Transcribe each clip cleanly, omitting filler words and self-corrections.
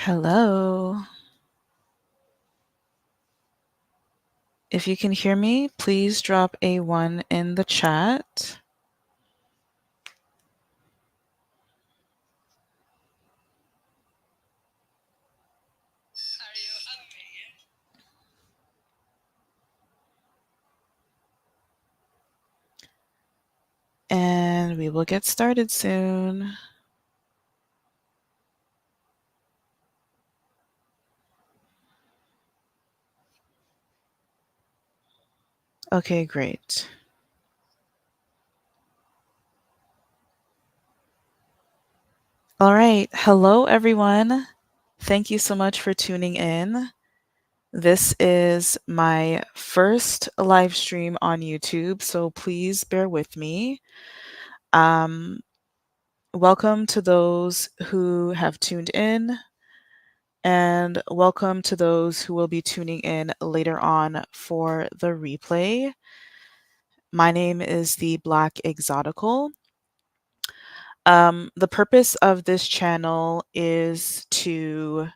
Hello. If you can hear me, please drop a 1 in the chat. And we will get started soon. Okay, great. All right. Hello, everyone. Thank you so much for tuning in. This is my first live stream on YouTube, so please bear with me. Um, Welcome to those who have tuned in, and welcome to those who will be tuning in later on for the replay. My name is the Black Exotical. The purpose of this channel is to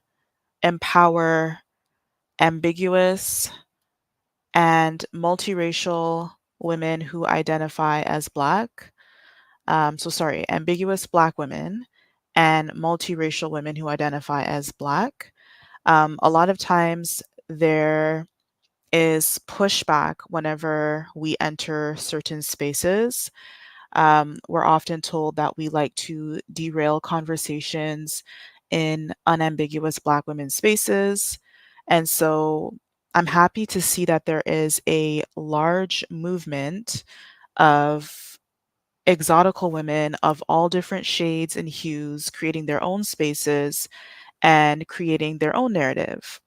empower ambiguous and multiracial women who identify as Black. Ambiguous Black women and multiracial women who identify as Black. A lot of times there is pushback whenever we enter certain spaces. We're often told that we like to derail conversations in unambiguous Black women's spaces. And so I'm happy to see that there is a large movement of exotical women of all different shades and hues creating their own spaces and creating their own narrative.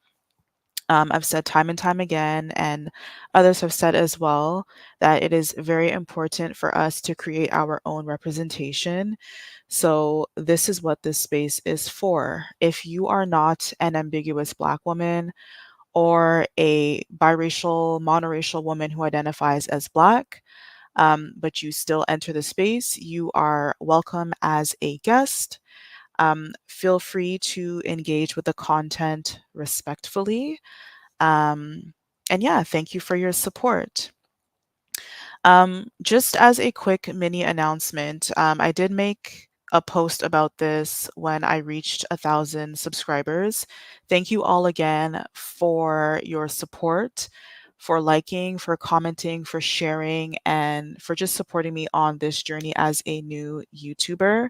I've said time and time again, and others have said as well, that it is very important for us to create our own representation. So, this is what this space is for. If you are not an ambiguous Black woman or a biracial, monoracial woman who identifies as Black, but you still enter the space, you are welcome as a guest. Feel free to engage with the content respectfully. And yeah, thank you for your support. Just as a quick mini announcement, I did make a post about this when I reached 1,000 subscribers. Thank you all again for your support, for liking, for commenting, for sharing, and for just supporting me on this journey as a new YouTuber.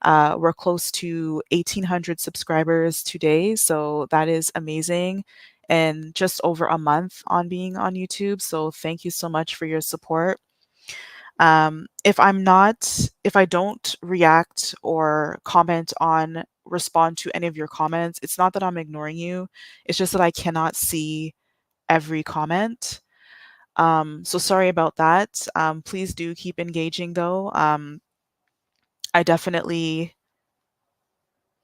We're close to 1,800 subscribers today, so that is amazing. And just over a month on being on YouTube. So thank you so much for your support. If I don't react or comment on, respond to any of your comments, it's not that I'm ignoring you. It's just that I cannot see every comment. So sorry about that. Please do keep engaging though. I definitely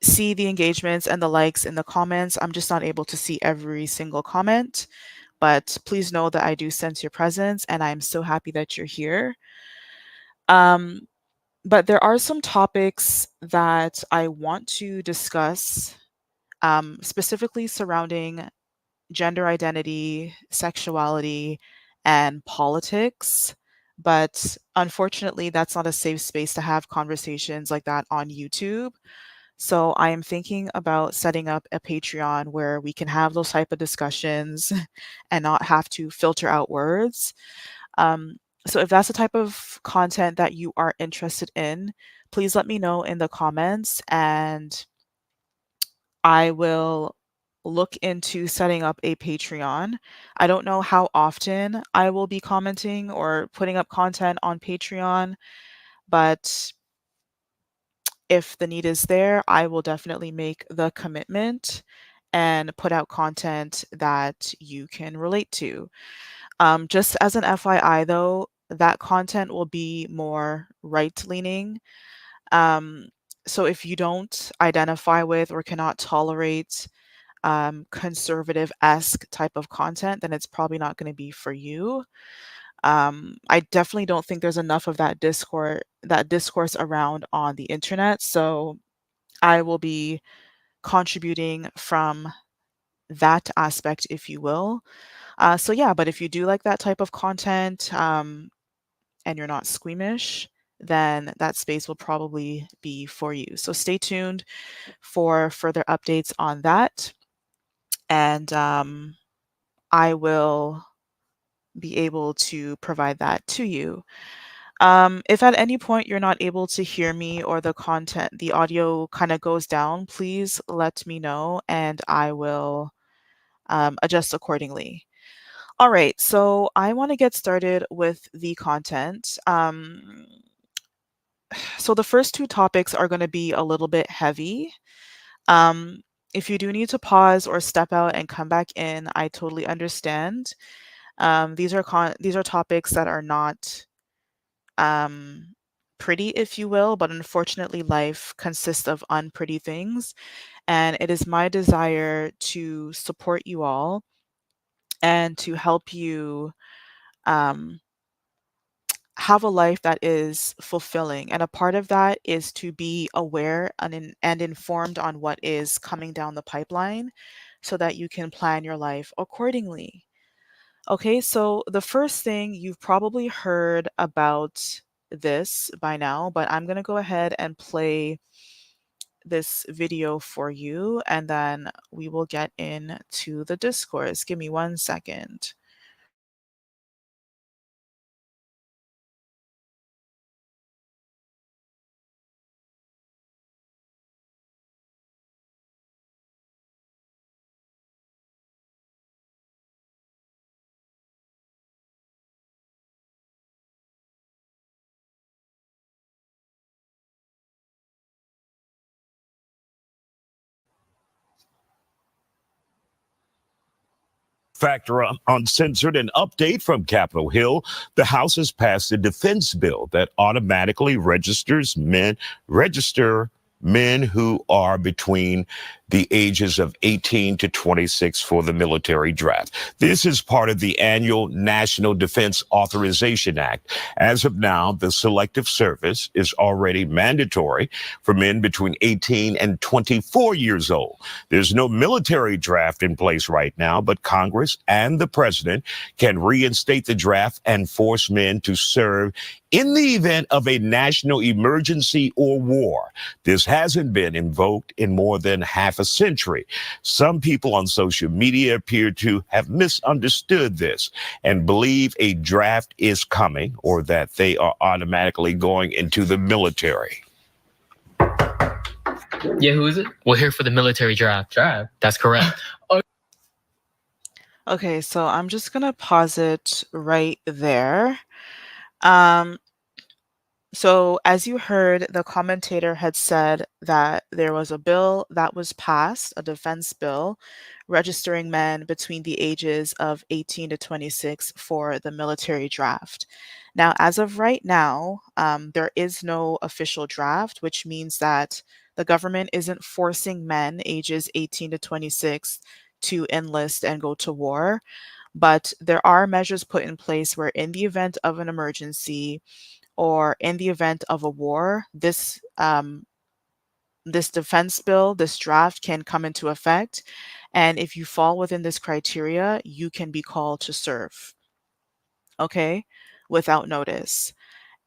see the engagements and the likes in the comments. I'm just not able to see every single comment, but please know that I do sense your presence and I'm so happy that you're here. Um, but there are some topics that I want to discuss, specifically surrounding gender identity, sexuality, and politics. But unfortunately, that's not a safe space to have conversations like that on YouTube. So I am thinking about setting up a Patreon where we can have those type of discussions and not have to filter out words. Um, so if that's the type of content that you are interested in, please let me know in the comments and I will look into setting up a Patreon. I don't know how often I will be commenting or putting up content on Patreon, but if the need is there, I will definitely make the commitment and put out content that you can relate to. Just as an FYI, though, that content will be more right leaning. Um, so if you don't identify with or cannot tolerate conservative esque type of content, then it's probably not going to be for you. I definitely don't think there's enough of that discourse around on the internet. So I will be contributing from that aspect, if you will. So yeah, but if you do like that type of content, and you're not squeamish, then that space will probably be for you. So stay tuned for further updates on that. And I will be able to provide that to you. If at any point you're not able to hear me or the audio kind of goes down, please let me know and I will adjust accordingly. All right, so I want to get started with the content. So the first two topics are going to be a little bit heavy. Um, if you do need to pause or step out and come back in, I totally understand. These are topics that are not um, pretty, if you will, but unfortunately, life consists of unpretty things, and it is my desire to support you all and to help you um, have a life that is fulfilling. And a part of that is to be aware and informed on what is coming down the pipeline so that you can plan your life accordingly. Okay, so the first thing you've probably heard about this by now, but I'm going to go ahead and play this video for you and then we will get into the discourse. Give me 1 second. Factor uncensored an update from Capitol Hill. The House has passed a defense bill that automatically register men who are between the ages of 18 to 26 for the military draft. This is part of the annual National Defense Authorization Act. As of now, the Selective Service is already mandatory for men between 18 and 24 years old. There's no military draft in place right now, but Congress and the president can reinstate the draft and force men to serve in the event of a national emergency or war. This hasn't been invoked in more than half a century. Some people on social media appear to have misunderstood this and believe a draft is coming or that they are automatically going into the military. Yeah, who is it? We're here for the military draft. Draft. That's correct. Okay, so I'm just going to pause it right there. Um, So, as you heard, the commentator had said that there was a bill that was passed, a defense bill, registering men between the ages of 18 to 26 for the military draft. Now, as of right now, there is no official draft, which means that the government isn't forcing men ages 18 to 26 to enlist and go to war. But there are measures put in place where, in the event of an emergency, or in the event of a war, this defense bill, this draft can come into effect. And if you fall within this criteria, you can be called to serve, okay, without notice.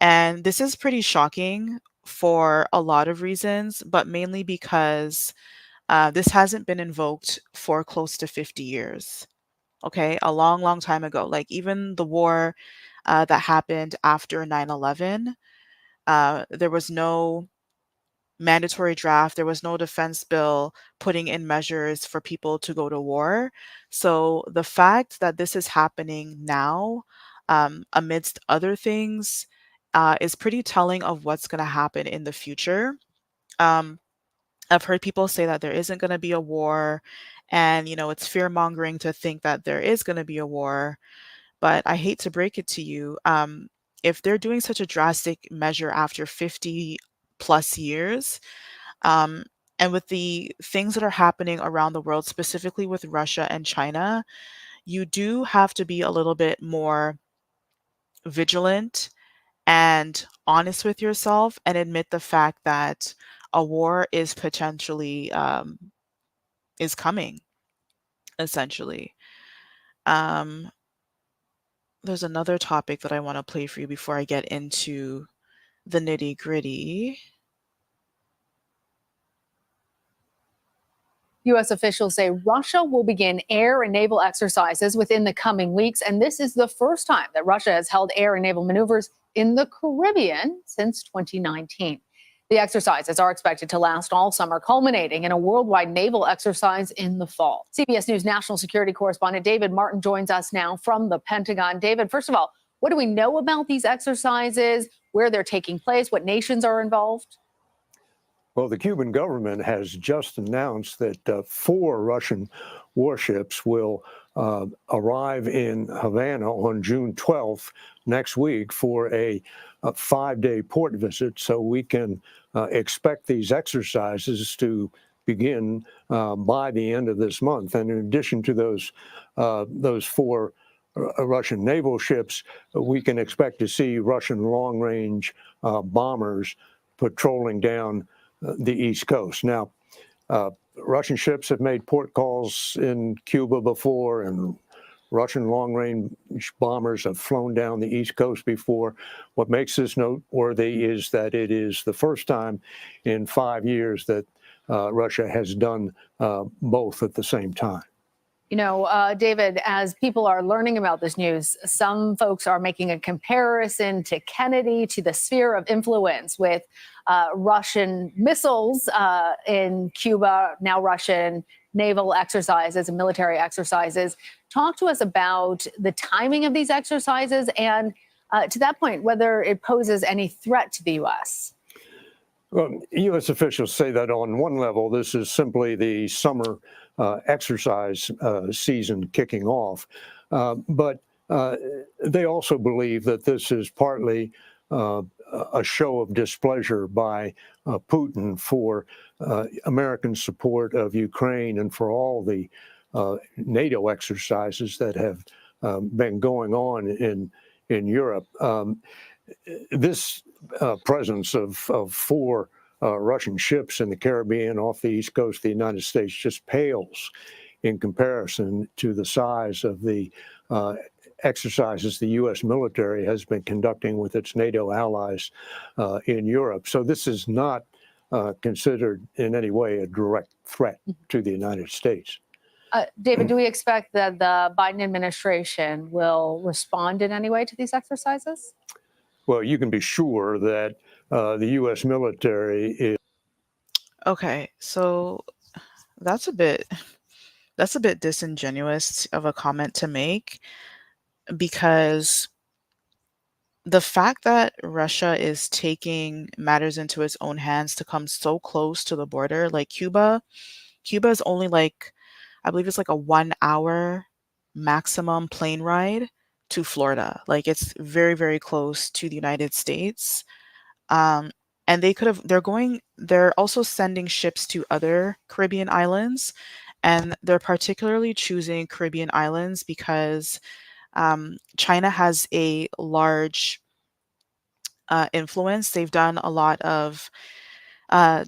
And this is pretty shocking for a lot of reasons, but mainly because this hasn't been invoked for close to 50 years. Okay, a long, long time ago. Like even the war that happened after 9/11, there was no mandatory draft, there was no defense bill putting in measures for people to go to war. So the fact that this is happening now, amidst other things, is pretty telling of what's going to happen in the future. Um, I've heard people say that there isn't going to be a war, and it's fear mongering to think that there is going to be a war. But I hate to break it to you. If they're doing such a drastic measure after 50 plus years, um, and with the things that are happening around the world, specifically with Russia and China, you do have to be a little bit more vigilant and honest with yourself and admit the fact that a war is potentially is coming, essentially. Um, there's another topic that I want to play for you before I get into the nitty gritty. U.S. officials say Russia will begin air and naval exercises within the coming weeks. And this is the first time that Russia has held air and naval maneuvers in the Caribbean since 2019. The exercises are expected to last all summer, culminating in a worldwide naval exercise in the fall. CBS News national security correspondent David Martin joins us now from the Pentagon. David, first of all, what do we know about these exercises, where they're taking place, what nations are involved? Well, the Cuban government has just announced that 4 Russian warships will arrive in Havana on June 12th next week for a 5-day port visit. So we can expect these exercises to begin by the end of this month. And in addition to those 4 Russian naval ships, we can expect to see Russian long-range bombers patrolling down the East Coast. Now, Russian ships have made port calls in Cuba before, and Russian long-range bombers have flown down the East Coast before. What makes this noteworthy is that it is the first time in 5 years that Russia has done both at the same time. You know, David, as people are learning about this news, some folks are making a comparison to Kennedy, to the sphere of influence with Russian missiles in Cuba, now Russian naval exercises and military exercises. Talk to us about the timing of these exercises and, to that point, whether it poses any threat to the U.S. Well, U.S. officials say that on one level, this is simply the summer exercise season kicking off. But they also believe that this is partly a show of displeasure by Putin for American support of Ukraine and for all the NATO exercises that have been going on in Europe. This presence of 4 Russian ships in the Caribbean off the east coast of the United States just pales in comparison to the size of the exercises the U.S. military has been conducting with its NATO allies in Europe. So this is not considered in any way a direct threat to the United States. David, do we expect that the Biden administration will respond in any way to these exercises? Well, you can be sure that the U.S. military is. Okay, so that's a bit disingenuous of a comment to make, because the fact that Russia is taking matters into its own hands to come so close to the border, like Cuba is only like, I believe it's like a 1 hour maximum plane ride to Florida. Like it's very, very close to the United States. Um, and they're also sending ships to other Caribbean islands. And they're particularly choosing Caribbean islands because China has a large influence. They've done a lot of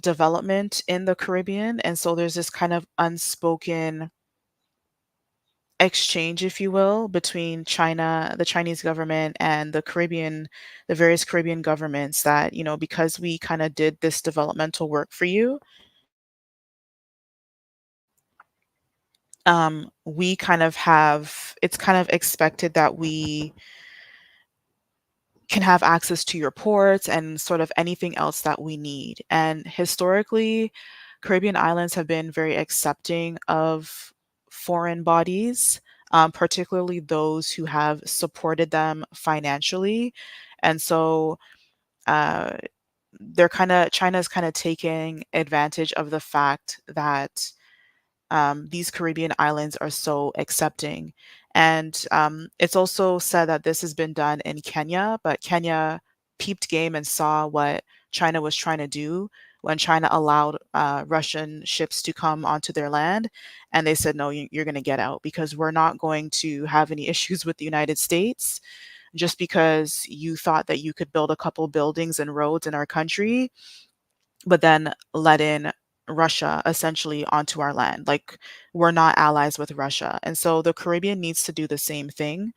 development in the Caribbean. And so there's this kind of unspoken exchange, if you will, between China, the Chinese government, and the various Caribbean governments that, because we kind of did this developmental work for you, we kind of it's kind of expected that we can have access to your ports and sort of anything else that we need. And historically, Caribbean islands have been very accepting of foreign bodies, particularly those who have supported them financially. And so uh, China's kind of taking advantage of the fact that these Caribbean islands are so accepting. And it's also said that this has been done in Kenya, but Kenya peeped game and saw what China was trying to do when China allowed Russian ships to come onto their land. And they said, no, you're going to get out because we're not going to have any issues with the United States just because you thought that you could build a couple buildings and roads in our country, but then let in Russia essentially onto our land. Like, we're not allies with Russia. And so the Caribbean needs to do the same thing.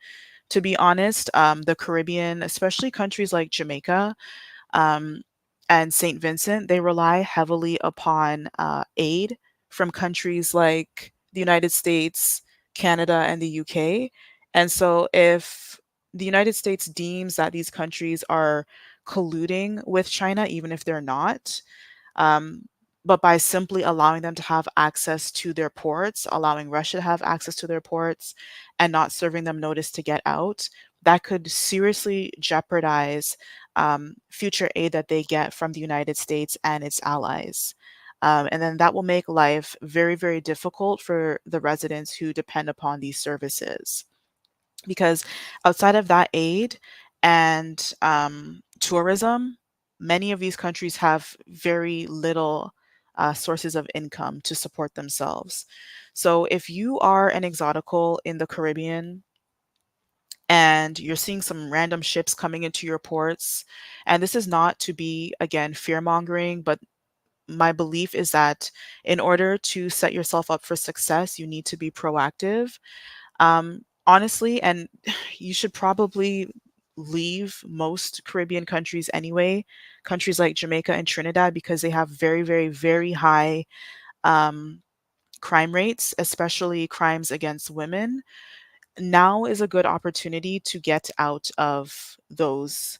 To be honest, the Caribbean, especially countries like Jamaica, um, and St. Vincent, they rely heavily upon aid from countries like the United States, Canada, and the UK. And so, if the United States deems that these countries are colluding with China, even if they're not, um, but by simply allowing them to have access to their ports, allowing Russia to have access to their ports, and not serving them notice to get out, that could seriously jeopardize future aid that they get from the United States and its allies. And then that will make life very, very difficult for the residents who depend upon these services. Because outside of that aid and tourism, many of these countries have very little sources of income to support themselves. So if you are an exotical in the Caribbean and you're seeing some random ships coming into your ports, and this is not to be, again, fear mongering, but my belief is that in order to set yourself up for success, you need to be proactive. Honestly, and you should probably leave most Caribbean countries anyway, countries like Jamaica and Trinidad, because they have very, very, very high um, crime rates, especially crimes against women. Now is a good opportunity to get out of those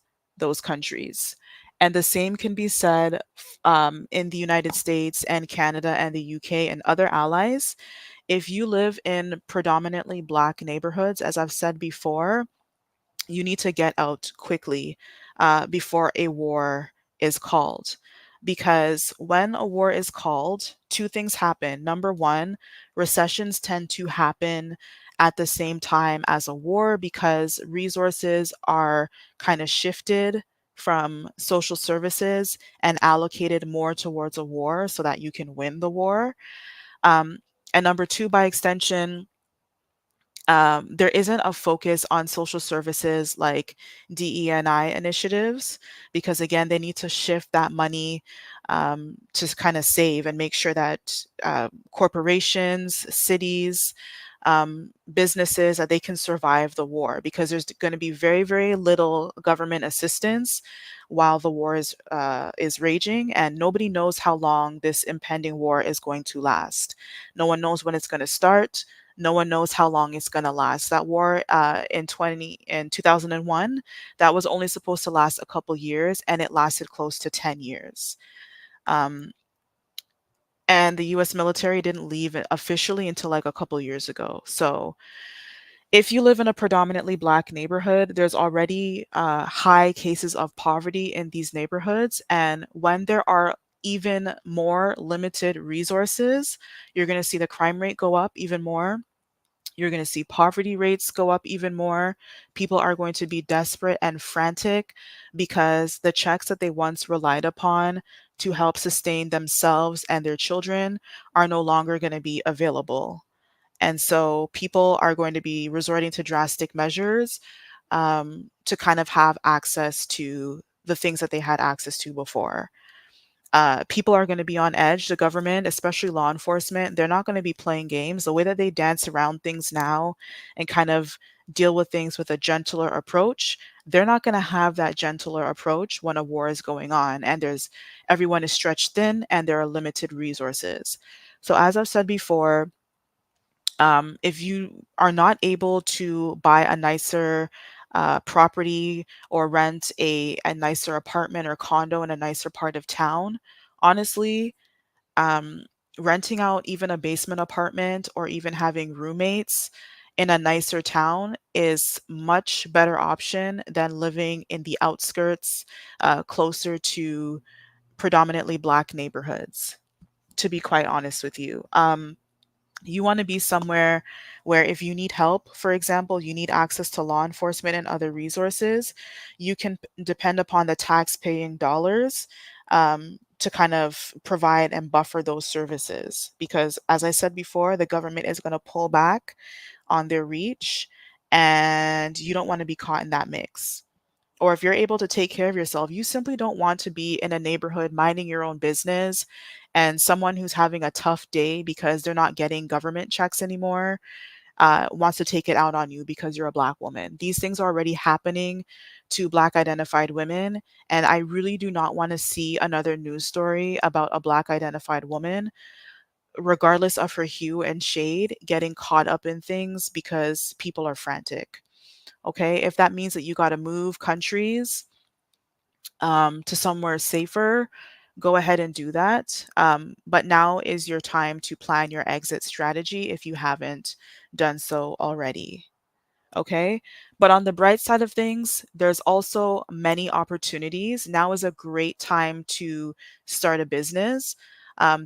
countries. And the same can be said in the United States and Canada and the UK and other allies. If you live in predominantly Black neighborhoods, as I've said before, you need to get out quickly before a war is called. Because when a war is called, two things happen. Number one, recessions tend to happen at the same time as a war because resources are kind of shifted from social services and allocated more towards a war so that you can win the war. Um, and number two, by extension, there isn't a focus on social services like DE&I initiatives because, again, they need to shift that money to kind of save and make sure that corporations, cities, businesses that they can survive the war because there's going to be very, very little government assistance while the war is raging, and nobody knows how long this impending war is going to last. No one knows when it's going to start. No one knows how long it's going to last. That war in 2001, that was only supposed to last a couple years, and it lasted close to 10 years. Um, and the U.S. military didn't leave it officially until like a couple years ago. So if you live in a predominantly Black neighborhood, there's already high cases of poverty in these neighborhoods. And when there are even more limited resources, you're going to see the crime rate go up even more. You're going to see poverty rates go up even more. People are going to be desperate and frantic because the checks that they once relied upon to help sustain themselves and their children are no longer going to be available. And so people are going to be resorting to drastic measures to kind of have access to the things that they had access to before. People are going to be on edge. The government, especially law enforcement, they're not going to be playing games. The way that they dance around things now and kind of deal with things with a gentler approach, they're not going to have that gentler approach when a war is going on and everyone is stretched thin and there are limited resources. So as I've said before, if you are not able to buy a nicer property or rent a nicer apartment or condo in a nicer part of town, honestly, um, renting out even a basement apartment or even having roommates in a nicer town is much better option than living in the outskirts, closer to predominantly Black neighborhoods, to be quite honest with you. You want to be somewhere where if you need help, for example, you need access to law enforcement and other resources, you can depend upon the tax paying dollars to kind of provide and buffer those services. Because as I said before, the government is going to pull back on their reach and you don't want to be caught in that mix. or if you're able to take care of yourself, you simply don't want to be in a neighborhood minding your own business and someone who's having a tough day because they're not getting government checks anymore wants to take it out on you because you're a Black woman. These things are already happening to Black identified women. And I really do not want to see another news story about a Black identified woman, regardless of her hue and shade, getting caught up in things because people are frantic. Okay. If that means that you got to move countries to somewhere safer, go ahead and do that. But now is your time to plan your exit strategy if you haven't done so already. Okay. But on the bright side of things, there's also many opportunities. Now is a great time to start a business.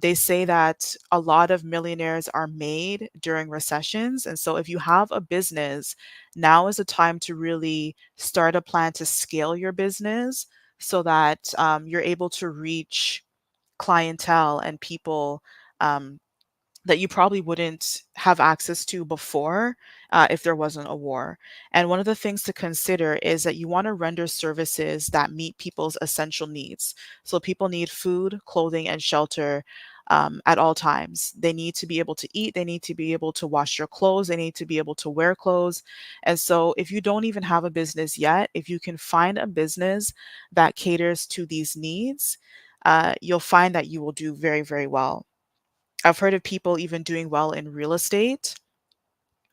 They say that a lot of millionaires are made during recessions. And so if you have a business, now is a time to really start a plan to scale your business so that you're able to reach clientele and people um, that you probably wouldn't have access to before if there wasn't a war. And one of the things to consider is that you want to render services that meet people's essential needs. So people need food, clothing, and shelter. At all times, they need to be able to eat, they need to be able to wash their clothes, they need to be able to wear clothes. And so, if you don't even have a business yet, if you can find a business that caters to these needs, you'll find that you will do very, very well. I've heard of people even doing well in real estate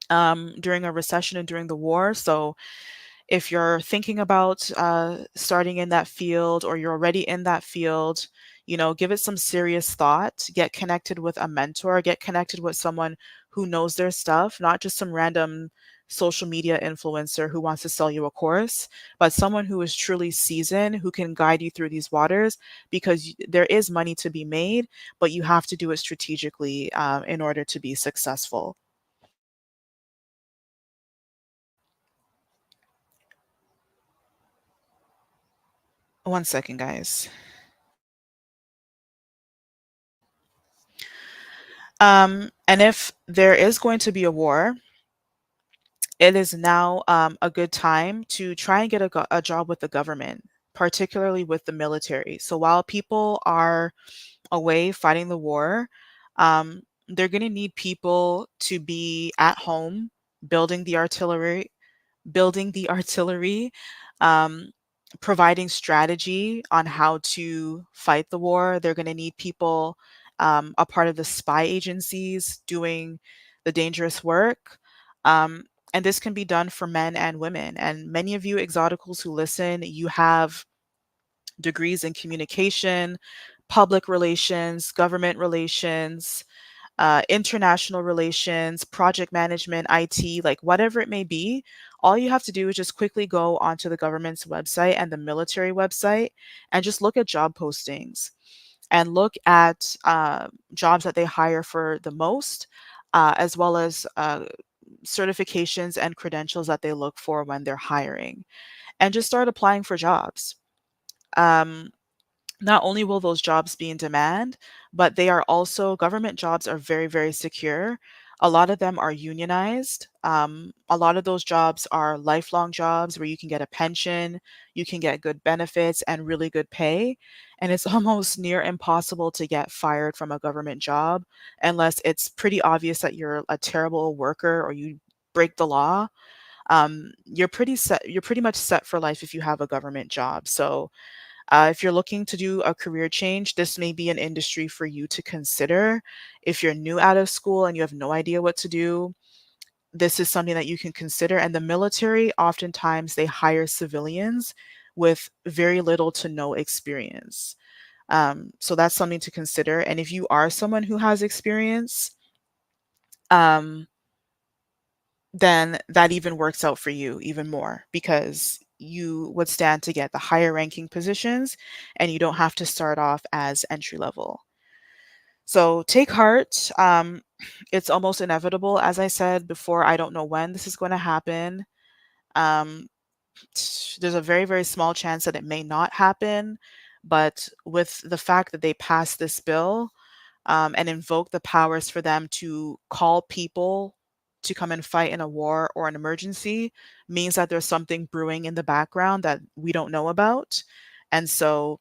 during a recession and during the war. So if you're thinking about starting in that field or you're already in that field, give it some serious thought. Get connected with a mentor, get connected with someone who knows their stuff, not just some random social media influencer who wants to sell you a course, but someone who is truly seasoned, who can guide you through these waters because there is money to be made, but you have to do it strategically in order to be successful. One second, guys. And if there is going to be a war, it is now a good time to try and get a job with the government, particularly with the military. So while people are away fighting the war, they're going to need people to be at home building the artillery, building the artillery, um, providing strategy on how to fight the war. They're going to need people, a part of the spy agencies, doing the dangerous work. Um, and this can be done for men and women. And many of you exoticals who listen, you have degrees in communication, public relations, government relations, international relations, project management, IT, like whatever it may be. All you have to do is just quickly go onto the government's website and the military website and just look at job postings and look at jobs that they hire for the most, as well as certifications and credentials that they look for when they're hiring, and just start applying for jobs. Um, Not only will those jobs be in demand, but they are also government jobs are very, very secure. A lot of them are unionized. A lot of those jobs are lifelong jobs where you can get a pension, you can get good benefits and really good pay. And it's almost near impossible to get fired from a government job unless it's pretty obvious that you're a terrible worker or you break the law. You're pretty much set for life if you have a government job. So if you're looking to do a career change, this may be an industry for you to consider. If you're new out of school and you have no idea what to do, this is something that you can consider. And the military, oftentimes, they hire civilians with very little to no experience. So that's something to consider. And if you are someone who has experience, um, then that even works out for you even more because you would stand to get the higher ranking positions and you don't have to start off as entry level. So take heart. It's almost inevitable. As I said before, I don't know when this is going to happen. Um, there's a very, very small chance that it may not happen. But with the fact that they passed this bill and invoke the powers for them to call people to come and fight in a war or an emergency means that there's something brewing in the background that we don't know about. And so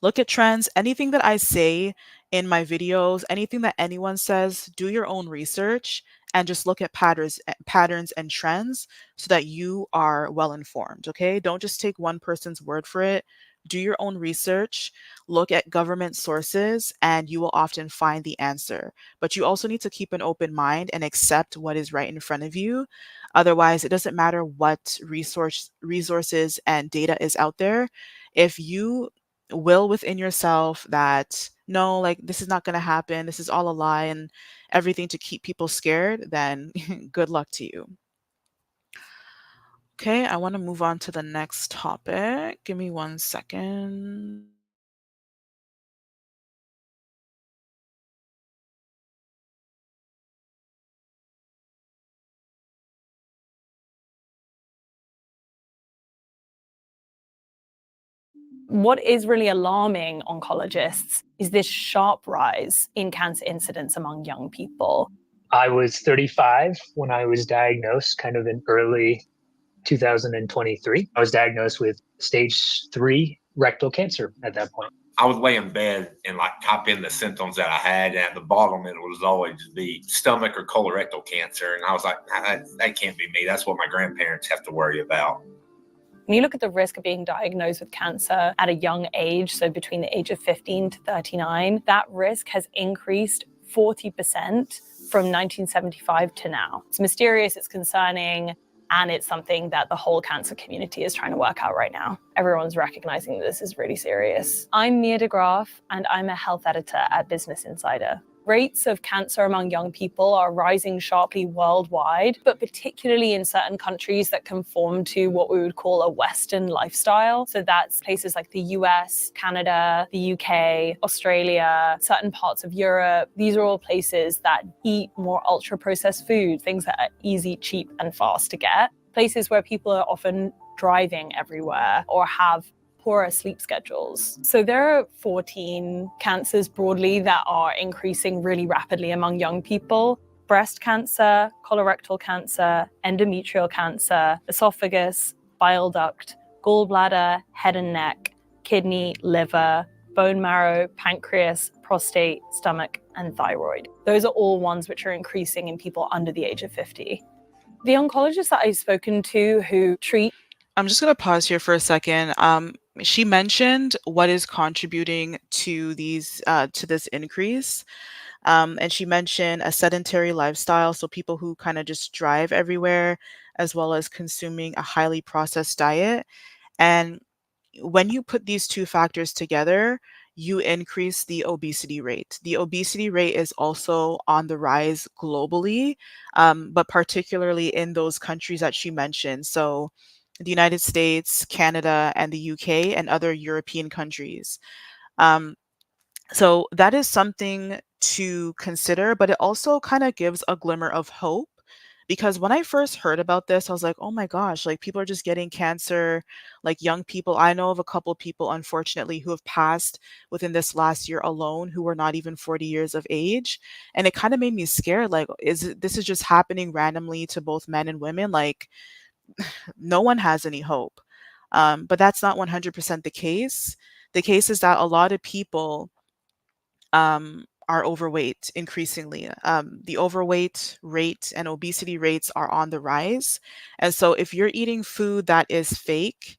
look at trends. Anything that I say in my videos, anything that anyone says, do your own research and just look at patterns and trends so that you are well informed, okay? Don't just take one person's word for it. Do your own research, look at government sources, and you will often find the answer. But you also need to keep an open mind and accept what is right in front of you. Otherwise, it doesn't matter what resources and data is out there. If you will within yourself that no, like this is not going to happen, this is all a lie, and everything to keep people scared, then good luck to you. Okay, I want to move on to the next topic. Give me 1 second. What is really alarming oncologists is this sharp rise in cancer incidence among young people. I was 35 when I was diagnosed, kind of in early 2023. I was diagnosed with stage 3 rectal cancer at that point. I would lay in bed and like type in the symptoms that I had, and at the bottom it was always the stomach or colorectal cancer. And I was like, that can't be me. That's what my grandparents have to worry about. When you look at the risk of being diagnosed with cancer at a young age, so between the age of 15 to 39, that risk has increased 40% from 1975 to now. It's mysterious, it's concerning, and it's something that the whole cancer community is trying to work out right now. Everyone's recognizing that this is really serious. I'm Mia DeGraaf, and I'm a health editor at Business Insider. Rates of cancer among young people are rising sharply worldwide, but particularly in certain countries that conform to what we would call a Western lifestyle. So that's places like the US, Canada, the UK, Australia, certain parts of Europe. These are all places that eat more ultra-processed food, things that are easy, cheap, and fast to get. Places where people are often driving everywhere or have poorer sleep schedules. So there are 14 cancers broadly that are increasing really rapidly among young people: breast cancer, colorectal cancer, endometrial cancer, esophagus, bile duct, gallbladder, head and neck, kidney, liver, bone marrow, pancreas, prostate, stomach, and thyroid. Those are all ones which are increasing in people under the age of 50. The oncologists that I've spoken to who treat I'm just going to pause here for a second. She mentioned what is contributing to this increase. And she mentioned a sedentary lifestyle, so people who kind of just drive everywhere, as well as consuming a highly processed diet. And when you put these two factors together, you increase the obesity rate. The obesity rate is also on the rise globally, but particularly in those countries that she mentioned. So the United States, Canada, and the UK, and other European countries. Um, so that is something to consider, but it also kind of gives a glimmer of hope because when I first heard about this, I was like, oh my gosh, like people are just getting cancer, like young people. I know of a couple people, unfortunately, who have passed within this last year alone who were not even 40 years of age. And it kind of made me scared. Like, this is just happening randomly to both men and women? Like, no one has any hope. But that's not 100% the case. The case is that a lot of people are overweight increasingly. The overweight rate and obesity rates are on the rise. And so if you're eating food that is fake,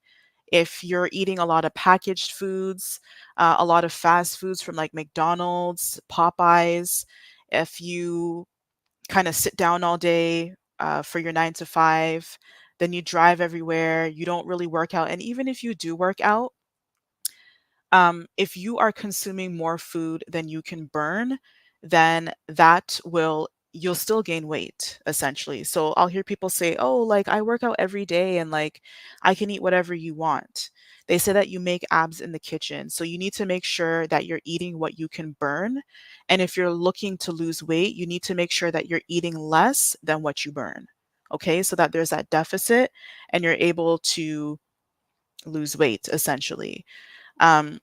if you're eating a lot of packaged foods, a lot of fast foods from like McDonald's, Popeyes, if you kind of sit down all day for your 9 to 5, then you drive everywhere, you don't really work out. And even if you do work out, if you are consuming more food than you can burn, then you'll still gain weight essentially. So I'll hear people say, oh, like I work out every day and like I can eat whatever you want. They say that you make abs in the kitchen. So you need to make sure that you're eating what you can burn. And if you're looking to lose weight, you need to make sure that you're eating less than what you burn. Okay, so that there's that deficit and you're able to lose weight essentially. Um,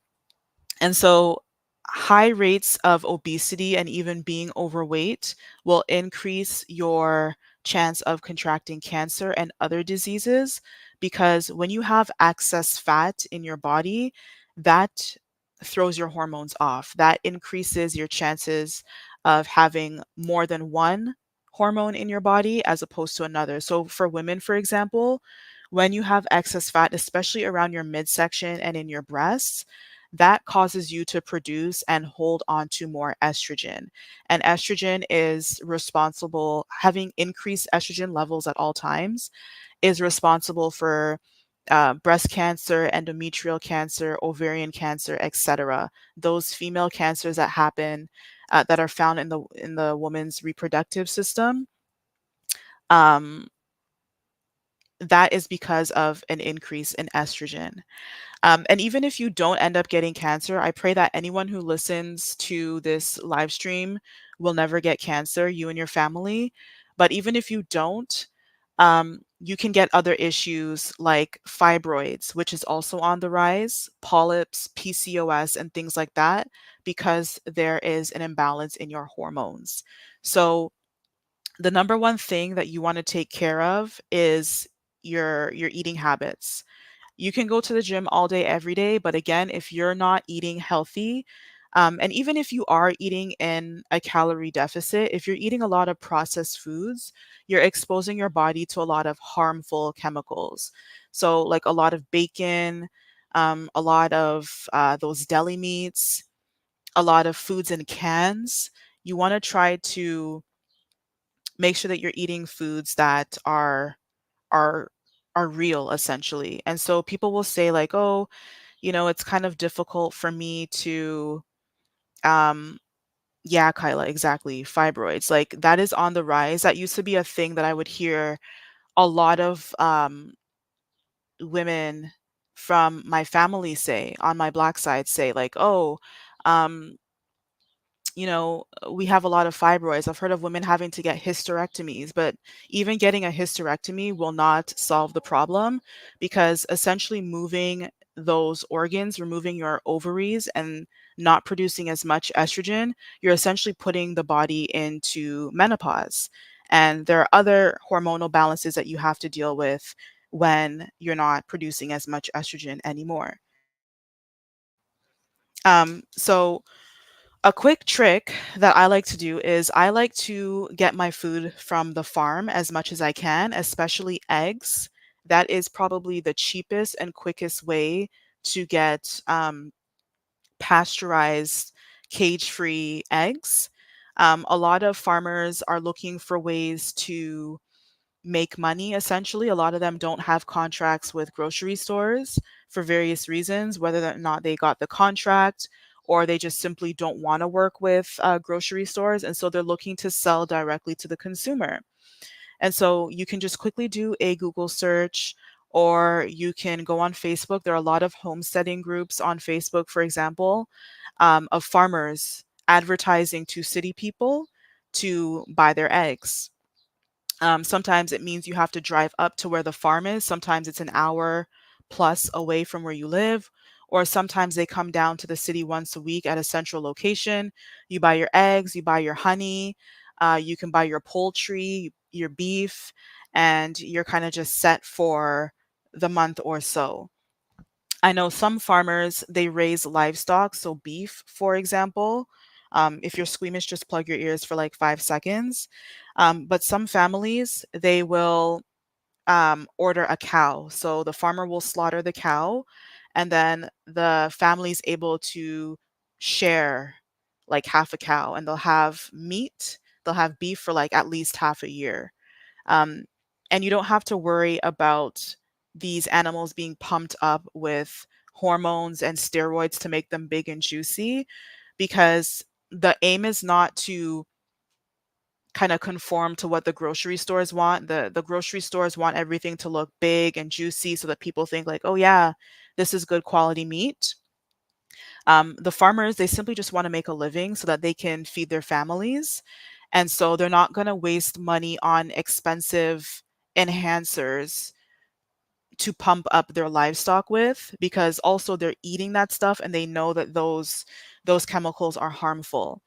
and so high rates of obesity and even being overweight will increase your chance of contracting cancer and other diseases, because when you have excess fat in your body, that throws your hormones off. That increases your chances of having more than one hormone in your body as opposed to another. So for women, for example, when you have excess fat, especially around your midsection and in your breasts, that causes you to produce and hold on to more estrogen. And estrogen is responsible, having increased estrogen levels at all times is responsible for breast cancer, endometrial cancer, ovarian cancer, etc. Those female cancers that happen that are found in the woman's reproductive system, um, that is because of an increase in estrogen. And even if you don't end up getting cancer, I pray that anyone who listens to this live stream will never get cancer, you and your family. But even if you don't, you can get other issues like fibroids, which is also on the rise, polyps, PCOS, and things like that, because there is an imbalance in your hormones. So the number one thing that you want to take care of is your eating habits. You can go to the gym all day, every day, but again, if you're not eating healthy, and even if you are eating in a calorie deficit, if you're eating a lot of processed foods, you're exposing your body to a lot of harmful chemicals. So, like a lot of bacon, a lot of those deli meats, a lot of foods in cans. You want to try to make sure that you're eating foods that are are real essentially. And so people will say like, "Oh, it's kind of difficult for me to um yeah, Kyla, exactly. Fibroids. Like that is on the rise. That used to be a thing that I would hear a lot of women from my family say, on my black side say like, "Oh, um we have a lot of fibroids." I've heard of women having to get hysterectomies, but even getting a hysterectomy will not solve the problem, because essentially moving those organs, removing your ovaries and not producing as much estrogen, you're essentially putting the body into menopause. And there are other hormonal balances that you have to deal with when you're not producing as much estrogen anymore. So a quick trick that I like to do is I like to get my food from the farm as much as I can, especially eggs. That is probably the cheapest and quickest way to get pasteurized, cage free eggs. A lot of farmers are looking for ways to make money essentially. A lot of them don't have contracts with grocery stores for various reasons, whether or not they got the contract or they just simply don't want to work with grocery stores. And so they're looking to sell directly to the consumer. And so you can just quickly do a Google search, or you can go on Facebook. There are a lot of homesteading groups on Facebook, for example, of farmers advertising to city people to buy their eggs. Sometimes it means you have to drive up to where the farm is. Sometimes it's an hour plus away from where you live. Or sometimes they come down to the city once a week at a central location. You buy your eggs, you buy your honey, you can buy your poultry, your beef, and you're kind of just set for the month or so. I know some farmers, they raise livestock, so beef, for example. If you're squeamish, just plug your ears for like 5 seconds. But some families, they will order a cow. So the farmer will slaughter the cow, and then the family's able to share like half a cow, and they'll have meat, they'll have beef for like at least half a year. Um, and you don't have to worry about these animals being pumped up with hormones and steroids to make them big and juicy, because the aim is not to kind of conform to what the grocery stores want. The grocery stores want everything to look big and juicy so that people think like, "Oh yeah, this is good quality meat." The farmers, they simply just want to make a living so that they can feed their families. And so they're not going to waste money on expensive enhancers to pump up their livestock with, because also they're eating that stuff and they know that those chemicals are harmful.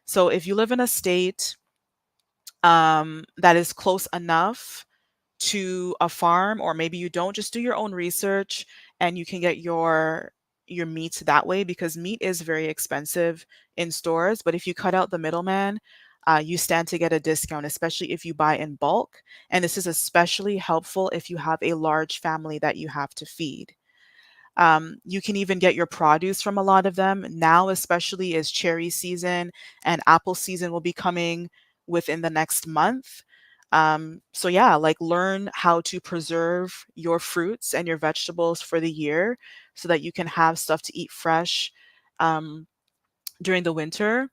So if you live in a state that is close enough to a farm, or maybe you don't, just do your own research and you can get your meats that way, because meat is very expensive in stores. But if you cut out the middleman, you stand to get a discount, especially if you buy in bulk. And this is especially helpful if you have a large family that you have to feed. You can even get your produce from a lot of them. Now, especially as cherry season and apple season will be coming within the next month. So yeah, like learn how to preserve your fruits and your vegetables for the year so that you can have stuff to eat fresh um, during the winter.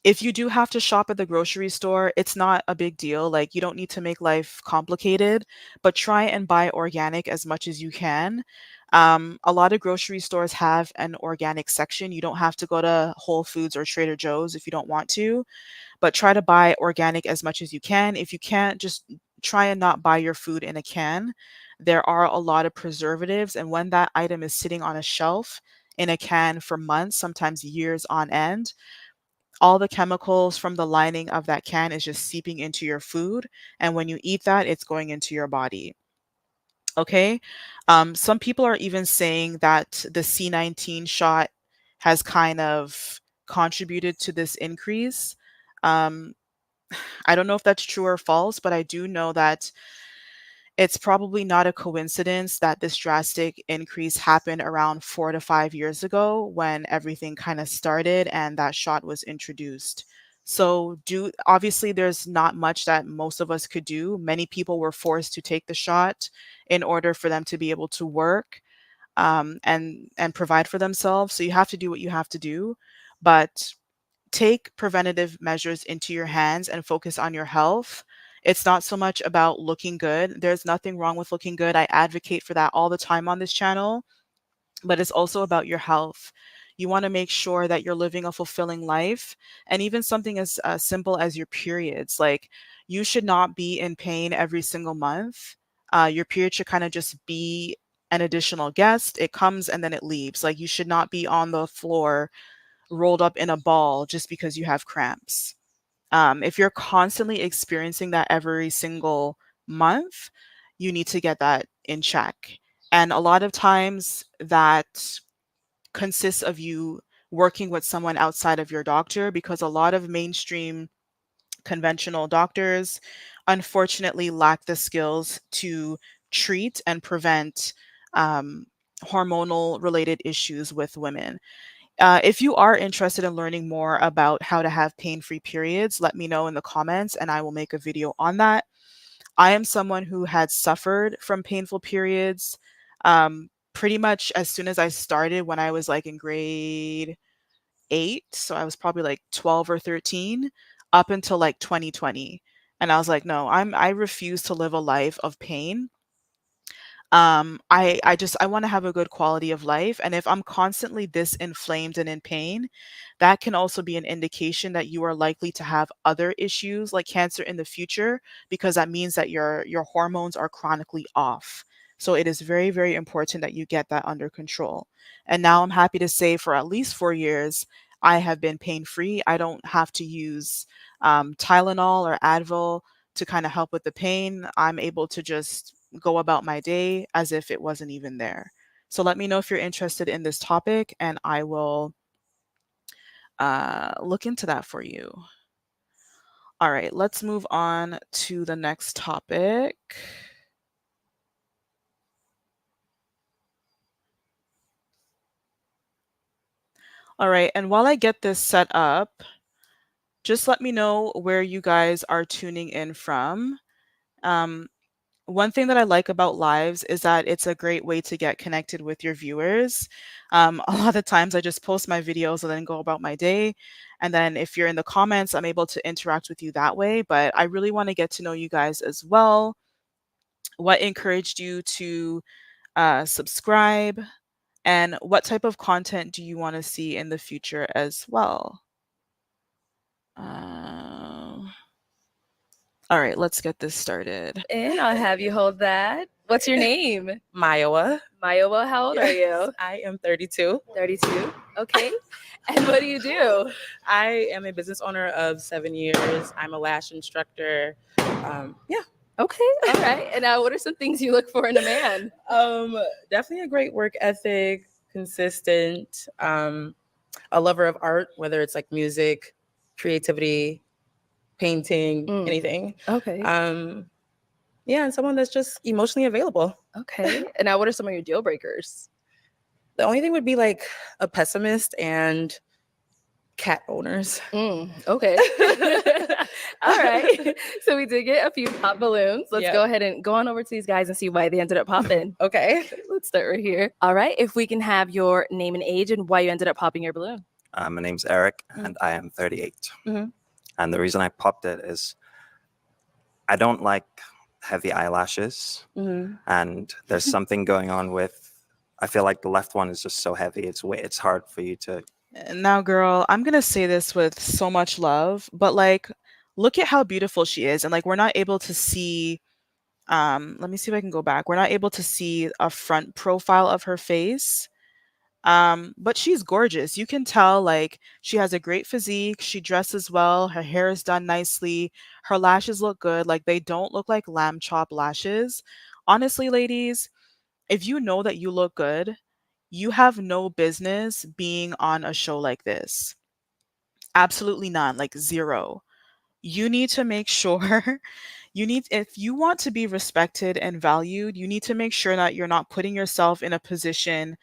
If you do have to shop at the grocery store, it's not a big deal. Like, you don't need to make life complicated, but try and buy organic as much as you can. A lot of grocery stores have an organic section. You don't have to go to Whole Foods or Trader Joe's if you don't want to, but try to buy organic as much as you can. If you can't, just try and not buy your food in a can. There are a lot of preservatives, and when that item is sitting on a shelf in a can for months, sometimes years on end, all the chemicals from the lining of that can is just seeping into your food. And when you eat that, it's going into your body. Okay. Some people are even saying that the C19 shot has kind of contributed to this increase. Um, I don't know if that's true or false, but I do know that it's probably not a coincidence that this drastic increase happened around 4 to 5 years ago when everything kind of started and that shot was introduced. So, do obviously there's not much that most of us could do. Many people were forced to take the shot in order for them to be able to work and provide for themselves. So you have to do what you have to do, but take preventative measures into your hands and focus on your health. It's not so much about looking good. There's nothing wrong with looking good. I advocate for that all the time on this channel, but it's also about your health. You want to make sure that you're living a fulfilling life, and even something as simple as your periods. Like, you should not be in pain every single month. Your period should kind of just be an additional guest. It comes and then it leaves. Like, you should not be on the floor rolled up in a ball just because you have cramps. If you're constantly experiencing that every single month, you need to get that in check. And a lot of times that consists of you working with someone outside of your doctor, because a lot of mainstream conventional doctors unfortunately lack the skills to treat and prevent um, hormonal related issues with women. If you are interested in learning more about how to have pain free periods, let me know in the comments and I will make a video on that. I am someone who had suffered from painful periods pretty much as soon as I started when I was like in grade 8. So I was probably like 12 or 13 up until like 2020. And I was like, no, I refuse to live a life of pain. I want to have a good quality of life, and if I'm constantly this inflamed and in pain, that can also be an indication that you are likely to have other issues like cancer in the future, because that means that your hormones are chronically off. So it is very, very important that you get that under control. And now I'm happy to say for at least 4 years I have been pain free. I don't have to use Tylenol or Advil to kind of help with the pain. I'm able to just go about my day as if it wasn't even there. So let me know if you're interested in this topic, and I will look into that for you. All right, let's move on to the next topic. All right, and while I get this set up, just let me know where you guys are tuning in from. Um, One thing that I like about lives is that it's a great way to get connected with your viewers. A lot of times I just post my videos and then go about my day. And then if you're in the comments, I'm able to interact with you that way. But I really want to get to know you guys as well. What encouraged you to subscribe? And what type of content do you want to see in the future as well? All right, let's get this started. And I'll have you hold that. What's your name? Myowa. Myowa, how old are you? I am 32. 32. Okay. And what do you do? I am a business owner of 7 years. I'm a lash instructor. Yeah. Okay. All right. And now, what are some things you look for in a man? Definitely a great work ethic, consistent, a lover of art, whether it's like music, creativity, painting, anything. Okay. Yeah, and someone that's just emotionally available. Okay. And now, what are some of your deal breakers? The only thing would be like a pessimist and cat owners. Okay. All right. So we did get a few pop balloons. Let's go ahead and go on over to these guys and see why they ended up popping. Okay. Let's start right here. All right. If we can have your name and age and why you ended up popping your balloon. My name's Eric, and I am 38. And the reason I popped it is I don't like heavy eyelashes, and there's something going on with. I feel like the left one is just so heavy. It's hard for you to. Now, girl, I'm gonna say this with so much love, but like, look at how beautiful she is, and like, we're not able to see. Let me see if I can go back. We're not able to see a front profile of her face. But she's gorgeous. You can tell like she has a great physique, she dresses well, her hair is done nicely, her lashes look good, like they don't look like lamb chop lashes. Honestly, ladies, if you know that you look good, you have no business being on a show like this. Absolutely none, like zero. You need to make sure if you want to be respected and valued, you need to make sure that you're not putting yourself in a position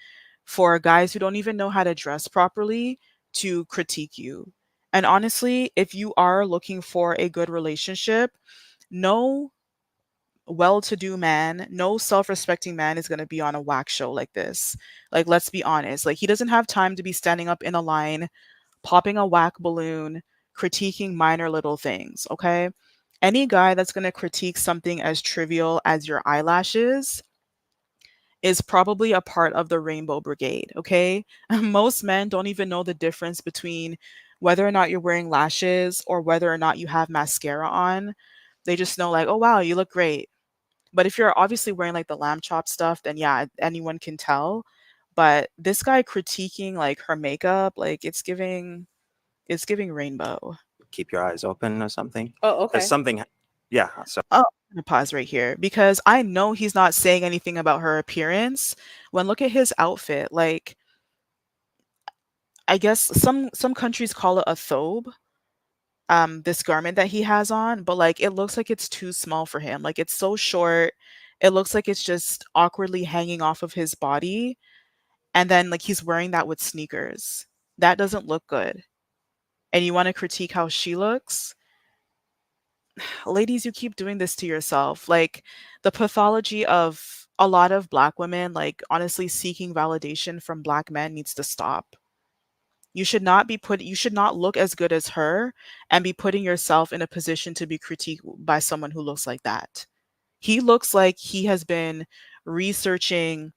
for guys who don't even know how to dress properly to critique you. And honestly, if you are looking for a good relationship, no well-to-do man, no self-respecting man is going to be on a whack show like this. Like, let's be honest. Like, he doesn't have time to be standing up in a line, popping a whack balloon, critiquing minor little things, okay? Any guy that's going to critique something as trivial as your eyelashes is probably a part of the Rainbow Brigade, okay? Most men don't even know the difference between whether or not you're wearing lashes or whether or not you have mascara on. They just know, like, oh, wow, you look great. But if you're obviously wearing like the lamb chop stuff, then yeah, anyone can tell. But this guy critiquing like her makeup, like it's giving rainbow. Keep your eyes open or something. Oh, okay. There's something. Yeah. So Oh, I'm gonna pause right here because I know he's not saying anything about her appearance. When look at his outfit, like I guess some countries call it a thobe, this garment that he has on, but like it looks like it's too small for him. Like it's so short. It looks like it's just awkwardly hanging off of his body. And then like he's wearing that with sneakers. That doesn't look good. And you want to critique how she looks? Ladies, you keep doing this to yourself. Like the pathology of a lot of black women, like honestly seeking validation from black men needs to stop. You should not look as good as her and be putting yourself in a position to be critiqued by someone who looks like that. He looks like he has been researching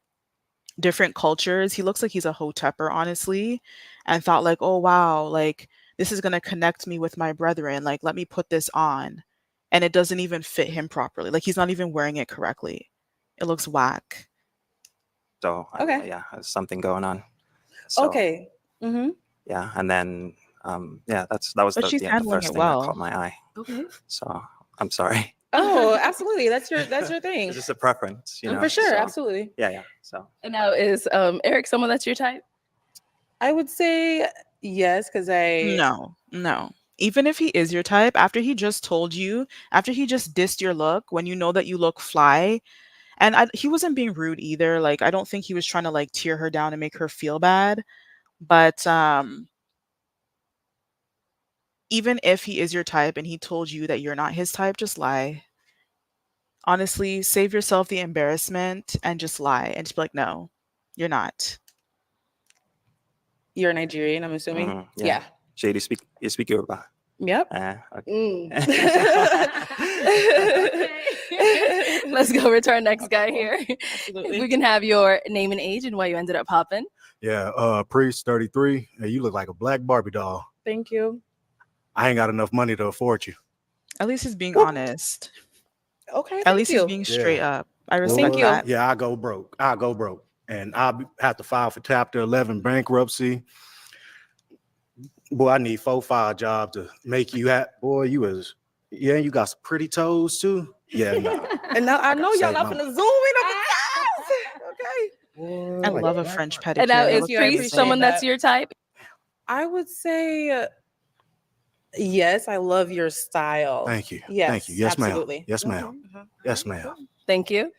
different cultures. He looks like he's a hotepper, honestly, and thought like, oh wow, like this is gonna connect me with my brethren. Like, let me put this on. And it doesn't even fit him properly. Like he's not even wearing it correctly. It looks whack. Okay. yeah, there's something going on. So, Okay. Yeah, and then that was But she's the handling first it thing that well. caught my eye. Okay. So I'm sorry. Oh, absolutely. That's your thing. It's just a preference, you know. For sure, so, absolutely. Yeah. So And now, is Eric someone that's your type? I would say yes, because No, no. Even if he is your type, after he just told you, after he just dissed your look, when you know that you look fly, and he wasn't being rude either. Like I don't think he was trying to like tear her down and make her feel bad. But even if he is your type and he told you that you're not his type, just lie. Honestly, save yourself the embarrassment and just lie and just be like, no, you're not. You're Nigerian, I'm assuming. Yeah. Jay, you speak Yoruba? Yep. Okay. Let's go over to our next guy here. Absolutely. If we can have your name and age and why you ended up popping. Yeah, Priest 33. Hey, you look like a black Barbie doll. Thank you. I ain't got enough money to afford you. At least he's being honest. Okay. At Thank least you. he's being straight up. I respect Boy, that. yeah, I go broke. And have to file for Chapter 11 bankruptcy. Boy, I need 4-5 jobs to make you happy. Boy, you got some pretty toes too. Yeah, nah. And now I know y'all save up my in the zoom in on the okay. Boy, I like love a that. French And now pedicure. It is looks you. I Priest appreciate someone that's that. your type? I would say yes, I love your style. Thank you. Yes, Thank you. Yes, ma'am. absolutely. Yes, ma'am. Yes, ma'am. Thank you.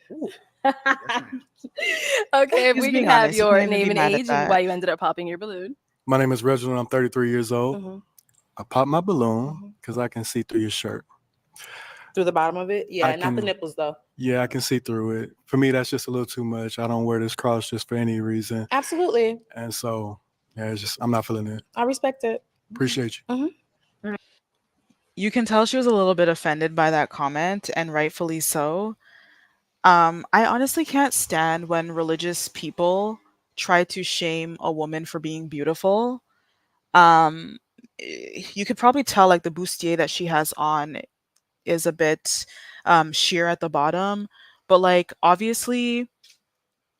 Yes, ma'am. Okay, if He's we can being have honest. You your can't even name be and mad at age and that. why you ended up popping your balloon. My name is Reginald. I'm 33 years old. I popped my balloon because I can see through your shirt. Through the bottom of it? Yeah, not the can- nipples though. Yeah, I can see through it. For me, that's just a little too much. I don't wear this cross just for any reason. Absolutely. And so, yeah, it's just, I'm not feeling it. I respect it. Appreciate you. You can tell she was a little bit offended by that comment, and rightfully so. I honestly can't stand when religious people try to shame a woman for being beautiful. Um, you could probably tell like the bustier that she has on is a bit sheer at the bottom, but like obviously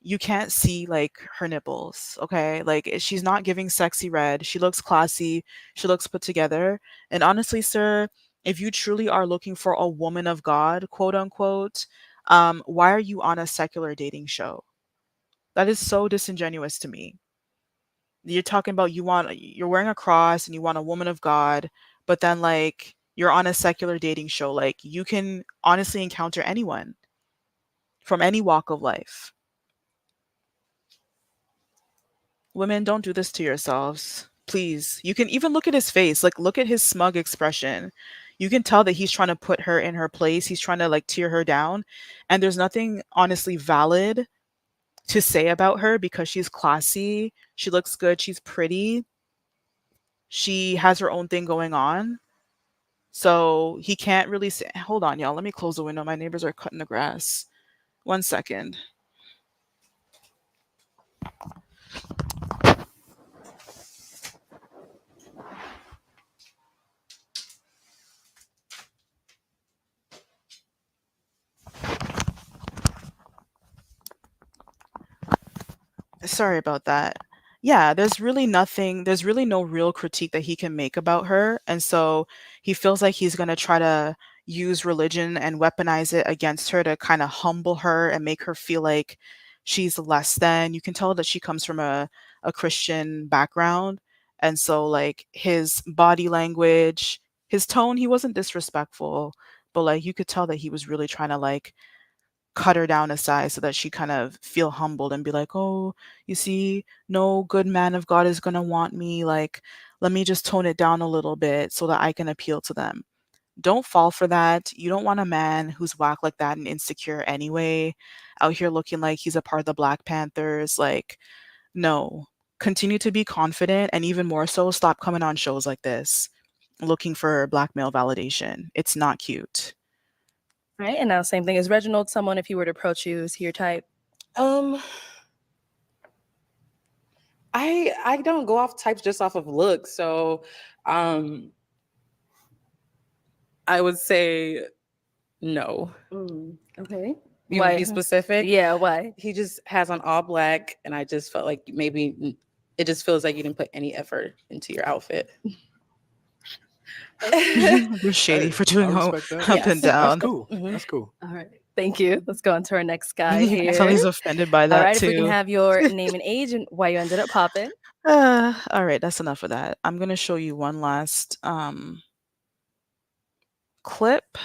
you can't see like her nipples, okay? Like she's not giving sexy red. She looks classy. She looks put together. And honestly, sir, if you truly are looking for a woman of God, quote unquote, why are you on a secular dating show? That is so disingenuous to me. You're talking about you're wearing a cross and you want a woman of God, but then like you're on a secular dating show. Like you can honestly encounter anyone from any walk of life. Women, don't do this to yourselves. Please. You can even look at his face. Like, look at his smug expression. You can tell that he's trying to put her in her place. He's trying to, like, tear her down. And there's nothing honestly valid to say about her because she's classy. She looks good. She's pretty. She has her own thing going on. So he can't really say, hold on, y'all. Let me close the window. My neighbors are cutting the grass. 1 second. Sorry about that. Yeah, there's really no real critique that he can make about her. And so he feels like he's going to try to use religion and weaponize it against her to kind of humble her and make her feel like she's less than. You can tell that she comes from a Christian background. And so, like, his body language, his tone, he wasn't disrespectful, but like, you could tell that he was really trying to, like, cut her down a size so that she kind of feel humbled and be like, "Oh, you see, no good man of God is gonna want me. Like, let me just tone it down a little bit so that I can appeal to them." Don't fall for that. You don't want a man who's whack like that and insecure anyway, out here looking like he's a part of the Black Panthers. Like, no. Continue to be confident and even more so, stop coming on shows like this looking for black male validation. It's not cute. Right. And now same thing as Reginald, someone if he were to approach you, is he your type? I don't go off types just off of looks. So I would say no. Okay. You want to be specific? Yeah, why? He just has on all black, and I just felt like maybe it just feels like you didn't put any effort into your outfit. You're shady for doing I up respect that. and down. That's cool. That's cool. All right. Thank you. Let's go on to our next guy You can here. tell he's offended by that All right, too. if we can have your name and age and why you ended up popping. All right, that's enough of that. I'm gonna show you one last clip.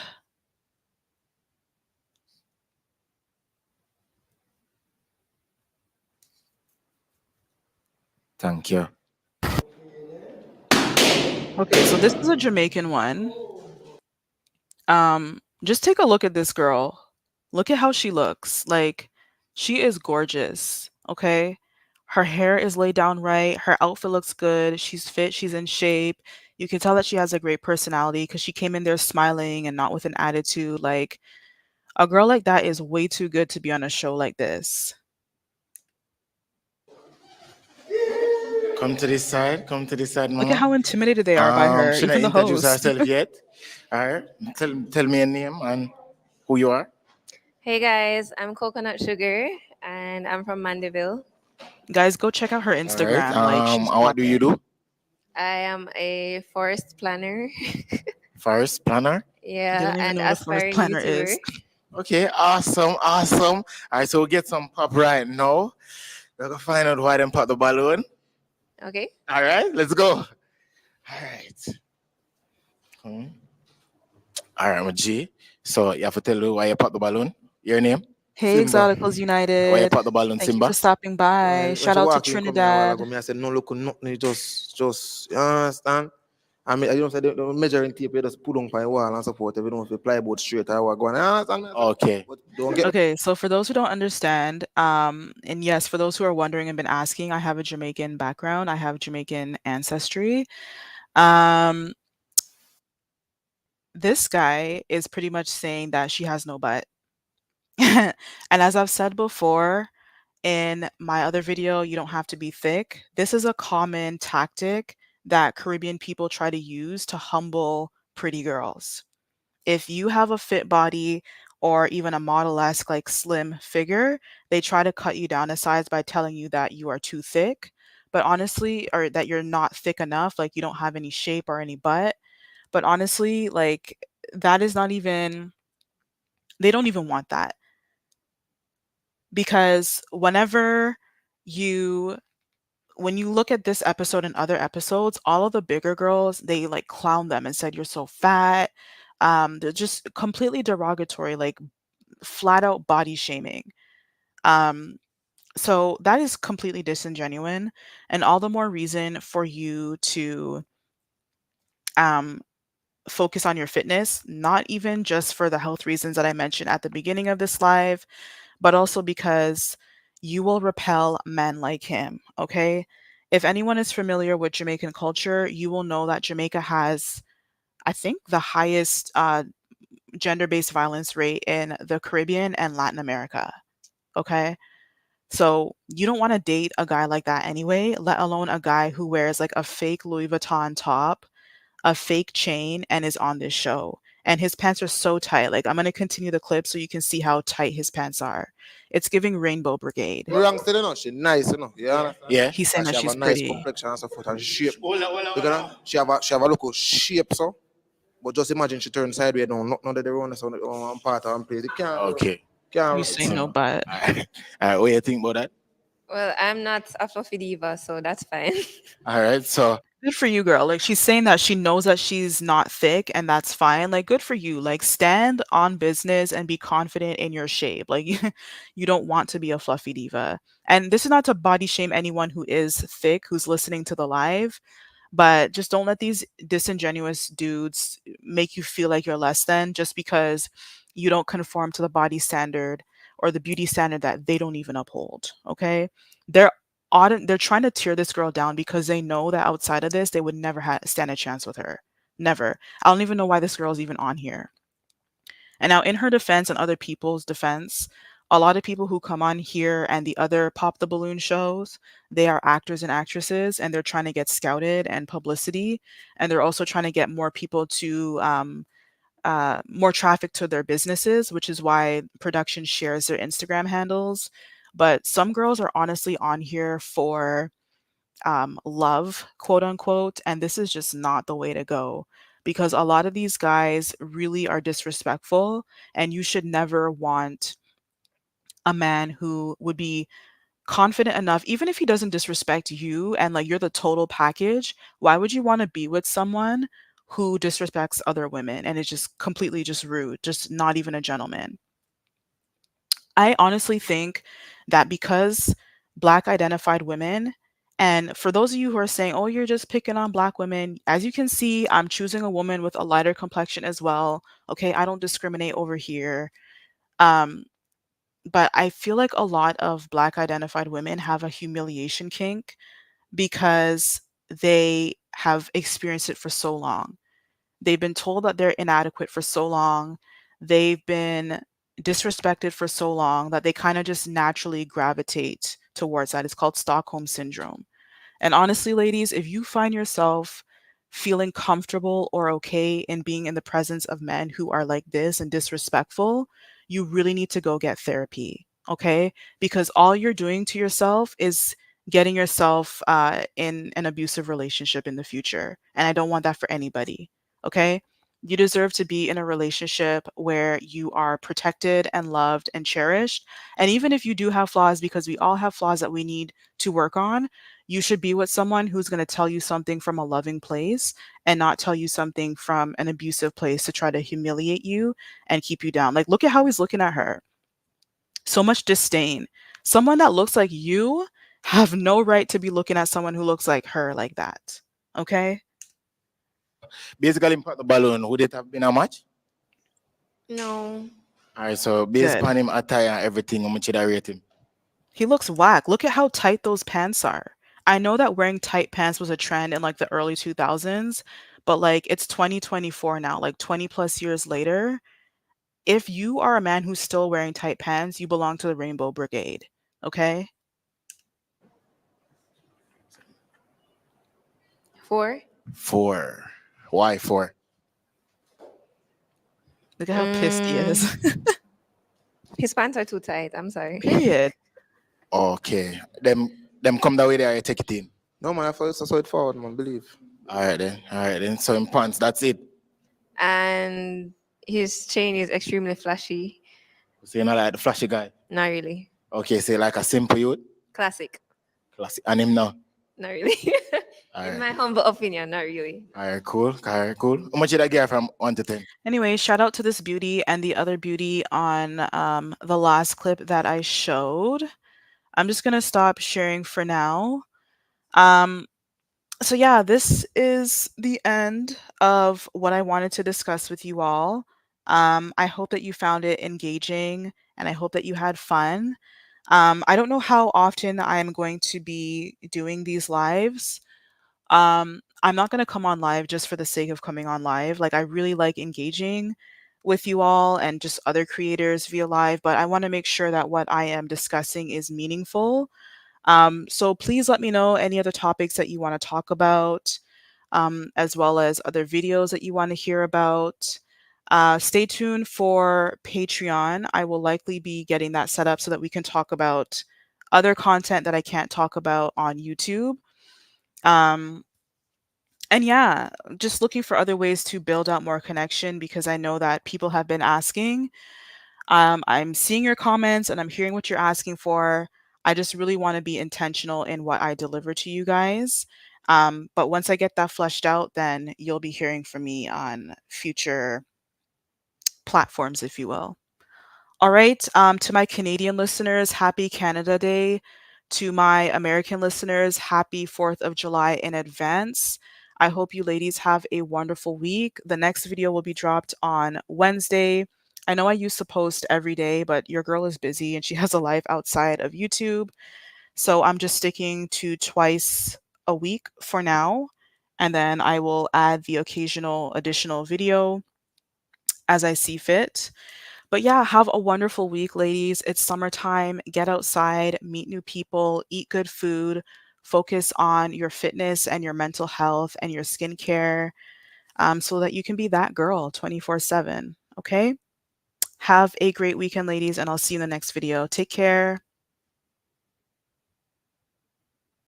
Thank you. Okay, so this is a Jamaican one. Just take a look at this girl. Look at how she looks. Like, she is gorgeous, okay? Her hair is laid down right. Her outfit looks good. She's fit. She's in shape. You can tell that she has a great personality because she came in there smiling and not with an attitude. Like, a girl like that is way too good to be on a show like this. Come to this side. Come to this side, Look at Mama. how intimidated they are by her, Should I even the introduce host. herself yet? All right. Tell me your name and who you are. Hey guys, I'm Coconut Sugar and I'm from Mandeville. Guys, go check out her All right. Instagram. Like she's And what do you popping. do? I am a forest planner. Forest planner. They Yeah, don't even and know what a forest aspiring planner is. YouTuber. Okay, awesome, awesome. All right, so we'll get some pop right now. We're gonna find out why them pop the balloon. Okay. All right, let's go. All right. Hmm. All right, I'm a G. So you have to tell me why you pop the balloon. Your name? Hey, Simba. Exoticals Why you United. pop the balloon, Thank you for Simba? stopping by. When Shout she out to walk in, come here a while Trinidad. ago, me I said, no look, nothing, just, you understand? I mean, you know, say the measuring tape, you just put on the wall and support. If you don't feel plywood straight or what going, you understand? Me? Okay. But don't get Okay, so for those who don't understand, and yes, for those who are wondering and been asking, I have a Jamaican background. I have Jamaican ancestry. Um, this guy is pretty much saying that she has no butt. And as I've said before in my other video, you don't have to be thick. This is a common tactic that Caribbean people try to use to humble pretty girls. If you have a fit body or even a model-esque, like, slim figure, they try to cut you down a size by telling you that you are too thick, but honestly, or that you're not thick enough, like you don't have any shape or any butt. But honestly, like, that is not even they don't even want that. Because you when you look at this episode and other episodes, all of the bigger girls, they like clown them and said, "You're so fat." They're just completely derogatory, like flat out body shaming. Um, so that is completely disingenuine, and all the more reason for you to um, focus on your fitness, not even just for the health reasons that I mentioned at the beginning of this live, but also because you will repel men like him, okay? If anyone is familiar with Jamaican culture, you will know that Jamaica has, I think, the highest gender based violence rate in the Caribbean and Latin America, okay? So you don't want to date a guy like that anyway, let alone a guy who wears like a fake Louis Vuitton top, a fake chain, and is on this show. And his pants are so tight. Like, I'm going to continue the clip so you can see how tight his pants are. It's giving Rainbow Brigade. wrong still, you know, she nice, you know. Yeah. Yeah. He's saying And that she have a she's nice pretty. complexion and so forth and shape. You know, she have a look of shape, so. But just imagine she turn sideways down, not none of the round so on part of place. It can't Okay. You can't say no butt. All right. What do you think about that? Well, I'm not a fluffy diva, so that's fine. All right. So Good for you, girl. Like, she's saying that she knows that she's not thick and that's fine. Like, good for you. Like, stand on business and be confident in your shape. Like, you don't want to be a fluffy diva. And this is not to body shame anyone who is thick who's listening to the live, but just don't let these disingenuous dudes make you feel like you're less than just because you don't conform to the body standard or the beauty standard that they don't even uphold, okay? They're they're trying to tear this girl down because they know that outside of this, they would never stand a chance with her. Never. I don't even know why this girl is even on here. And now, in her defense and other people's defense, a lot of people who come on here and the other Pop the Balloon shows, they are actors and actresses, and they're trying to get scouted and publicity. And they're also trying to get more people to, more traffic to their businesses, which is why production shares their Instagram handles. But some girls are honestly on here for love, quote unquote. And this is just not the way to go because a lot of these guys really are disrespectful, and you should never want a man who would be confident enough, even if he doesn't disrespect you and like you're the total package. Why would you want to be with someone who disrespects other women and is just completely just rude, just not even a gentleman? I honestly think that because Black identified women, and for those of you who are saying, oh, you're just picking on Black women, as you can see, I'm choosing a woman with a lighter complexion as well. Okay, I don't discriminate over here. Um, but I feel like a lot of Black identified women have a humiliation kink because they have experienced it for so long. They've been told that they're inadequate for so long. They've been disrespected for so long that they kind of just naturally gravitate towards that. It's called Stockholm syndrome. And honestly, ladies, if you find yourself feeling comfortable or okay in being in the presence of men who are like this and disrespectful, you really need to go get therapy, okay? Because all you're doing to yourself is getting yourself in an abusive relationship in the future. And I don't want that for anybody, okay? You deserve to be in a relationship where you are protected and loved and cherished. And even if you do have flaws, because we all have flaws that we need to work on, you should be with someone who's going to tell you something from a loving place and not tell you something from an abusive place to try to humiliate you and keep you down. Like, look at how he's looking at her. So much disdain. Someone that looks like you have no right to be looking at someone who looks like her like that. Okay? Basically, impact the balloon. Would it have been how much? No. All right, so based Good. on him attire and everything, how much did I rate him? He looks whack. Look at how tight those pants are. I know that wearing tight pants was a trend in like the early 2000s, but like it's 2024 now, like 20 plus years later. If you are a man who's still wearing tight pants, you belong to the Rainbow Brigade. Okay? 4. 4. Why 4? Look at how pissed he is. His pants are too tight. I'm sorry. Period. Okay. Them come that way there, I take it in. No, man, I saw it forward, man, believe. All right then. So in pants, that's it. And his chain is extremely flashy. So you're not like the flashy guy. Not really. Okay, so like a simple youth. Classic. Classic. And him now. Not really. In my humble opinion, not really. All right, cool. How much did I get from 1 to 10? Anyway, shout out to this beauty and the other beauty on the last clip that I showed. I'm just gonna stop sharing for now. So yeah, this is the end of what I wanted to discuss with you all. I hope that you found it engaging and I hope that you had fun. I don't know how often I am going to be doing these lives. I'm not going to come on live just for the sake of coming on live. Like, I really like engaging with you all and just other creators via live, but I want to make sure that what I am discussing is meaningful. So please let me know any other topics that you want to talk about, as well as other videos that you want to hear about. Stay tuned for Patreon. I will likely be getting that set up so that we can talk about other content that I can't talk about on YouTube. And yeah, just looking for other ways to build out more connection because I know that people have been asking. I'm seeing your comments and I'm hearing what you're asking for. I just really want to be intentional in what I deliver to you guys. But once I get that fleshed out, then you'll be hearing from me on future platforms, if you will. All right. To my Canadian listeners, happy Canada Day. To my American listeners, happy 4th of July in advance. I hope you ladies have a wonderful week. The next video will be dropped on Wednesday. I know I used to post every day, but your girl is busy and she has a life outside of YouTube. So I'm just sticking to twice a week for now. And then I will add the occasional additional video as I see fit. But yeah, have a wonderful week, ladies. It's summertime. Get outside, meet new people, eat good food, focus on your fitness and your mental health and your skincare so that you can be that girl 24/7. Okay? Have a great weekend, ladies, and I'll see you in the next video. Take care.